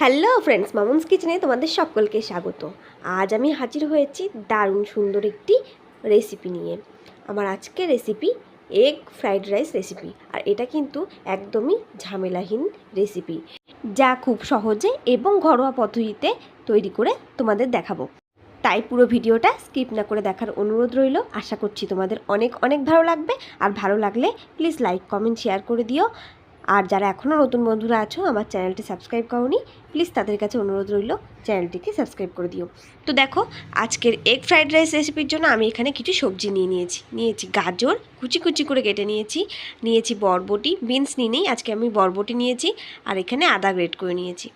Hello friends, Mamun's কিচেনে তোমাদের সকলকে স্বাগত। আজ আমি হাজির হয়েছি দারুণ সুন্দর একটি রেসিপি নিয়ে। আমার আজকের recipe egg fried rice recipe. আর এটা কিন্তু একদমই ঝামেলাহীন রেসিপি, যা খুব সহজে এবং ঘরোয়া পদ্ধতিতে তৈরি করে তোমাদের দেখাবো। তাই পুরো ভিডিওটা স্কিপ না করে দেখার অনুরোধ রইল। আশা করছি তোমাদের অনেক অনেক ভালো লাগবে। আর ভালো লাগলে প্লিজ লাইক, কমেন্ট, শেয়ার করে দিও। আর যারা এখনও নতুন বন্ধুরা আছো, আমার চ্যানেলটি সাবস্ক্রাইব করোনি, প্লিজ তাদের কাছে অনুরোধ রইল চ্যানেলটিকে সাবস্ক্রাইব করে দিও। তো দেখো, আজকের এগ ফ্রাইড রাইস রেসিপির জন্য আমি এখানে কিছু সবজি নিয়েছি গাজর কুচি কুচি করে কেটে নিয়েছি বরবটি, বিনস নিই, আজকে আমি বরবটি নিয়েছি। আর এখানে আদা গ্রেট করে নিয়েছি।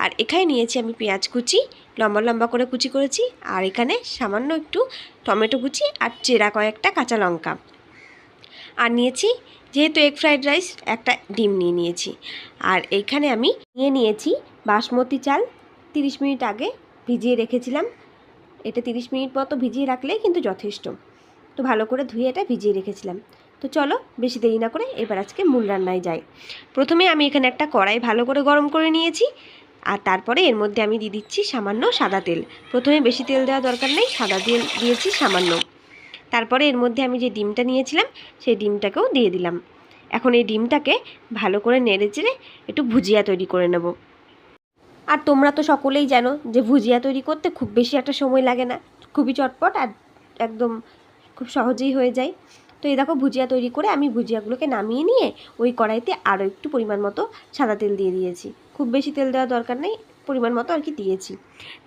আর এখানে নিয়েছি আমি পেঁয়াজ কুচি, লম্বা লম্বা করে কুচি করেছি। আর এখানে সামান্য একটু টমেটো কুচি আর চেরা কয়েকটা কাঁচা লঙ্কা। আর নিয়েছি, যেহেতু এগ ফ্রাইড রাইস, একটা ডিম নিয়েছি। আর এইখানে আমি নিয়েছি বাসমতি চাল, 30 মিনিট আগে ভিজিয়ে রেখেছিলাম। এটা 30 মিনিট মতো ভিজিয়ে রাখলে কিন্তু যথেষ্ট। তো ভালো করে ধুয়ে এটা ভিজিয়ে রেখেছিলাম। তো চলো বেশি দেরি না করে এবার আজকে মূল রান্নায় যাই। প্রথমে আমি এখানে একটা কড়াই ভালো করে গরম করে নিয়েছি। আর তারপরে এর মধ্যে আমি দিয়ে দিচ্ছি সামান্য সাদা তেল। প্রথমে বেশি তেল দেওয়া দরকার নেই, সাদা তেল দিয়েছি সামান্য। তারপরে এর মধ্যে আমি যে ডিমটা নিয়েছিলাম সেই ডিমটাকেও দিয়ে দিলাম। এখন এই ডিমটাকে ভালো করে নেড়ে চেড়ে একটু ভুজিয়া তৈরি করে নেব। আর তোমরা তো সকলেই জানো যে ভুজিয়া তৈরি করতে খুব বেশি একটা সময় লাগে না, খুবই চটপট আর একদম খুব সহজেই হয়ে যায়। তো এই দেখো, ভুজিয়া তৈরি করে আমি ভুজিয়াগুলোকে নামিয়ে নিয়ে ওই কড়াইতে আরও একটু পরিমাণ মতো সাদা তেল দিয়ে দিয়েছি। খুব বেশি তেল দেওয়া দরকার নেই, পরিমাণ মতো আর কি দিয়েছি।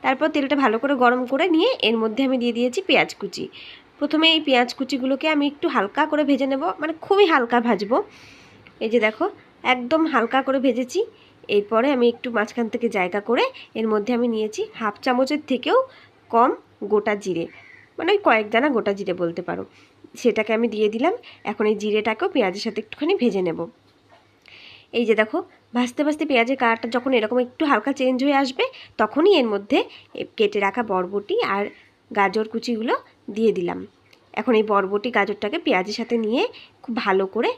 তারপর তেলটা ভালো করে গরম করে নিয়ে এর মধ্যে আমি দিয়ে দিয়েছি পেঁয়াজ কুচি। প্রথমে এই পেঁয়াজ কুচিগুলোকে আমি একটু হালকা করে ভেজে নেব, মানে খুবই হালকা ভাজবো। এই যে দেখো, একদম হালকা করে ভেজেছি। এরপরে আমি একটু মাঝখান থেকে জায়গা করে এর মধ্যে আমি নিয়েছি হাফ চামচের থেকেও কম গোটা জিরে, মানে ওই কয়েক দানা গোটা জিরে বলতে পারো, সেটাকে আমি দিয়ে দিলাম। এখন এই জিরেটাকেও পেঁয়াজের সাথে একটুখানি ভেজে নেব। এই যে দেখো, ভাজতে ভাজতে পেঁয়াজের কালারটা যখন এরকম একটু হালকা চেঞ্জ হয়ে আসবে, তখনই এর মধ্যে কেটে রাখা বরবটি আর গাজর কুচিগুলো দিয়ে দিলাম। এখন এই বরবটি গাজরটাকে পেঁয়াজের সাথে নিয়ে খুব ভালো করে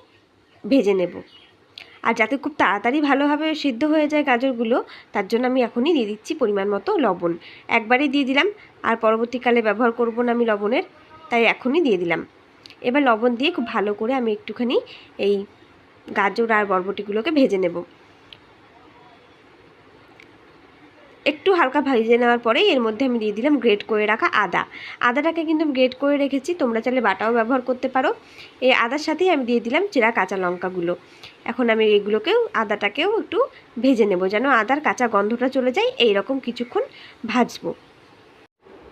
ভেজে নেব। আর যাতে খুব তাড়াতাড়ি ভালোভাবে সিদ্ধ হয়ে যায় গাজরগুলো, তার জন্য আমি এখনই দিয়ে দিচ্ছি পরিমাণ মতো লবণ। একবারেই দিয়ে দিলাম, আর পরবর্তীকালে ব্যবহার করব না আমি লবণের, তাই এখনই দিয়ে দিলাম। এবার লবণ দিয়ে খুব ভালো করে আমি একটুখানি এই গাজর আর বরবটিগুলোকে ভেজে নেব। একটু হালকা ভেজে নেওয়ার পরে এর মধ্যে আমি দিয়ে দিলাম গ্রেট করে রাখা আদাটাকে কিন্তু আমি গ্রেট করে রেখেছি, তোমরা চাইলে বাটাও ব্যবহার করতে পারো। এই আদার সাথেই আমি দিয়ে দিলাম চেরা কাঁচা লঙ্কাগুলো। এখন আমি এগুলোকেও আদাটাকেও একটু ভেজে নেব, যেন আদার কাঁচা গন্ধটা চলে যায়, এই রকম কিছুক্ষণ ভাজবো।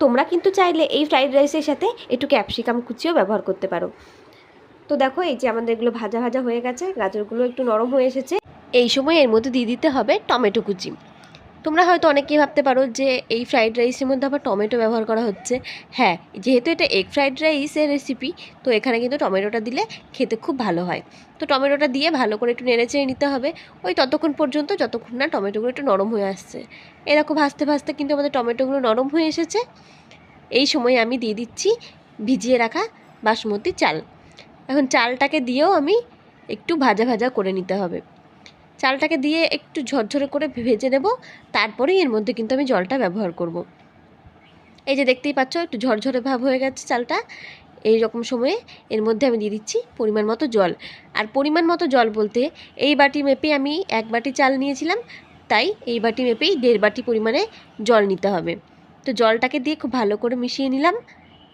তোমরা কিন্তু চাইলে এই ফ্রাইড রাইসের সাথে একটু ক্যাপসিকাম কুচিও ব্যবহার করতে পারো। তো দেখো, এই যে আমাদের এগুলো ভাজা ভাজা হয়ে গেছে, গাজরগুলো একটু নরম হয়ে এসেছে। এই সময় এর মধ্যে দিয়ে দিতে হবে টমেটো কুচি। তোমরা হয়তো অনেকেই ভাবতে পারো যে এই ফ্রাইড রাইসের মধ্যে আবার টমেটো ব্যবহার করা হচ্ছে। হ্যাঁ, যেহেতু এটা এগ ফ্রাইড রাইসের রেসিপি, তো এখানে কিন্তু টমেটোটা দিলে খেতে খুব ভালো হয়। তো টমেটোটা দিয়ে ভালো করে একটু নেড়ে চেড়ে নিতে হবে, ওই ততক্ষণ পর্যন্ত যতক্ষণ না টমেটোগুলো একটু নরম হয়ে আসছে। এরকম ভাজতে ভাজতে কিন্তু আমাদের টমেটোগুলো নরম হয়ে এসেছে। এই সময় আমি দিয়ে দিচ্ছি ভিজিয়ে রাখা বাসমতি চাল। এখন চালটাকে দিয়েও আমি একটু ভাজা ভাজা করে নিতে হবে। চালটাকে দিয়ে একটু ঝরঝরে করে ভেজে নেব, তারপরেই এর মধ্যে কিন্তু আমি জলটা ব্যবহার করব। এই যে দেখতেই পাচ্ছ, একটু ঝরঝরে ভাব হয়ে গেছে চালটা। এই রকম সময়ে এর মধ্যে আমি দিয়ে দিচ্ছি পরিমাণ মতো জল। আর পরিমাণ মতো জল বলতে, এই বাটি মেপে আমি 1 বাটি চাল নিয়েছিলাম, তাই এই বাটি মেপেই 1.5 বাটি পরিমাণে জল নিতে হবে। তো জলটাকে দিয়ে খুব ভালো করে মিশিয়ে নিলাম।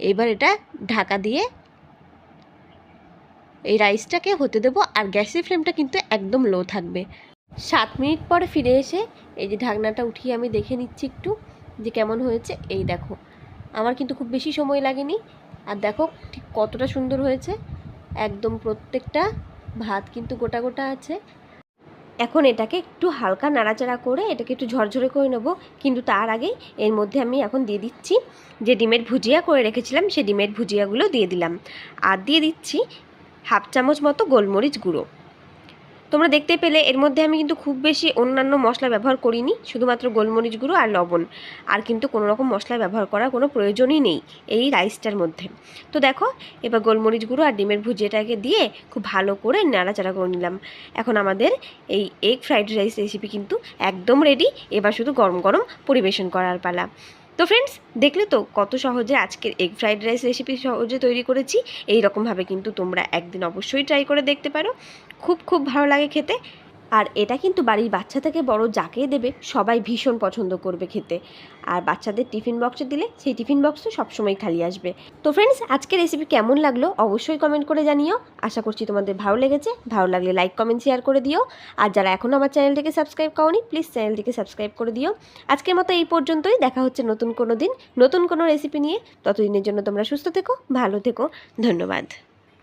এবার এটা ঢাকা দিয়ে এই রাইসটাকে হতে দেবো, আর গ্যাসের ফ্লেমটা কিন্তু একদম লো থাকবে। 7 মিনিট পরে ফিরে এসে এই যে ঢাকনাটা উঠিয়ে আমি দেখে নিচ্ছি একটু যে কেমন হয়েছে। এই দেখো, আমার কিন্তু খুব বেশি সময় লাগেনি। আর দেখো ঠিক কতটা সুন্দর হয়েছে, একদম প্রত্যেকটা ভাত কিন্তু গোটা গোটা আছে। এখন এটাকে একটু হালকা নাড়াচাড়া করে এটাকে একটু ঝরঝরে করে নেব। কিন্তু তার আগে এর মধ্যে আমি এখন দিয়ে দিচ্ছি যে ডিমের ভুজিয়া করে রেখেছিলাম, সেই ডিমের ভুজিয়াগুলো দিয়ে দিলাম। আর দিয়ে দিচ্ছি হাফ চামচ মতো গোলমরিচ গুঁড়ো। তোমরা দেখতে পেলে এর মধ্যে আমি কিন্তু খুব বেশি অন্যান্য মশলা ব্যবহার করিনি, শুধুমাত্র গোলমরিচ গুঁড়ো আর লবণ, আর কিন্তু কোনো রকম মশলা ব্যবহার করার কোনো প্রয়োজনই নেই এই রাইসটার মধ্যে। তো দেখো, এবার গোলমরিচ গুঁড়ো আর ডিমের ভুজিয়াটাকে দিয়ে খুব ভালো করে নাড়াচাড়া করে নিলাম। এখন আমাদের এই এগ ফ্রাইড রাইস রেসিপি কিন্তু একদম রেডি। এবার শুধু গরম গরম পরিবেশন করার পালা। তো ফ্রেন্ডস, দেখলে তো কত সহজে আজকের এগ ফ্রাইড রাইস রেসিপি সহজে তৈরি করেছি। এই রকমভাবে কিন্তু তোমরা একদিন অবশ্যই ট্রাই করে দেখতে পারো, খুব খুব ভালো লাগে খেতে। আর এটা কিন্তু বাড়ির বাচ্চা থেকে বড় যাকে দেবে সবাই ভীষণ পছন্দ করবে খেতে। আর বাচ্চাদের টিফিন বক্সে দিলে সেই টিফিন বক্সও সবসময় খালি আসবে। তো ফ্রেন্ডস, আজকের রেসিপি কেমন লাগলো অবশ্যই কমেন্ট করে জানিও। আশা করছি তোমাদের ভালো লেগেছে। ভালো লাগলে লাইক কমেন্ট শেয়ার করে দিও। আর যারা এখনও আমার চ্যানেলটিকে সাবস্ক্রাইব করোনি, প্লিজ চ্যানেলটিকে সাবস্ক্রাইব করে দিও। আজকের মতো এই পর্যন্তই। দেখা হচ্ছে নতুন কোনো দিন নতুন কোনো রেসিপি নিয়ে। ততদিনের জন্য তোমরা সুস্থ থেকো, ভালো থেকো। ধন্যবাদ।